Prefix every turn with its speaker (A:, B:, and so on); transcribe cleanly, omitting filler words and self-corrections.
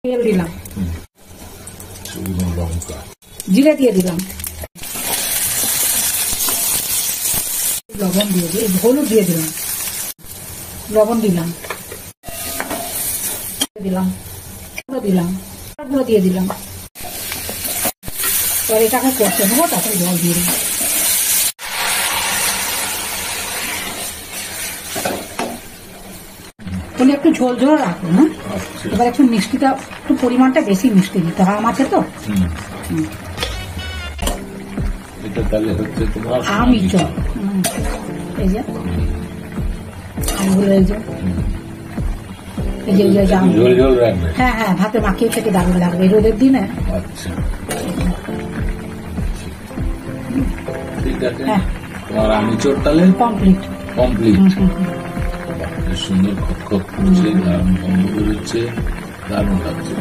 A: তেল দিলাম,
B: শুকনো লঙ্কা,
A: জিরে দিয়ে দিলাম, লবণ দিয়ে দিই, হলুদ দিয়ে দিলাম, লবণ দিলাম, দিলাম দিলাম গুঁড়ো দিয়ে দিলাম। এবার এটাকে কষতে নেবো, তারপরে জল দিয়ে দিলাম। বলে একটু ঝোল ঝোল রাখুন। হ্যাঁ, এবার একটু মিষ্টিটা, একটু পরিমাণটা বেশি মিষ্টি দিতে হয়, আম আছে তো।
B: এটা তাহলে হচ্ছে তোমার
A: আমি চল, এই যে আমগুলো, এই যে
B: ঝোল ঝোল রাখবে।
A: হ্যাঁ হ্যাঁ, ভাতে মাখিয়ে খেতে দারুণ লাগবে এই রোদের দিনে।
B: আচ্ছা, ঠিক আছে।
A: হ্যাঁ,
B: তোমার আমিচোর তাহলে
A: কমপ্লিট।
B: সুন্দর খট খট করছে, দারুণ গন্ধ বেরোচ্ছে, দারুণ লাগছে।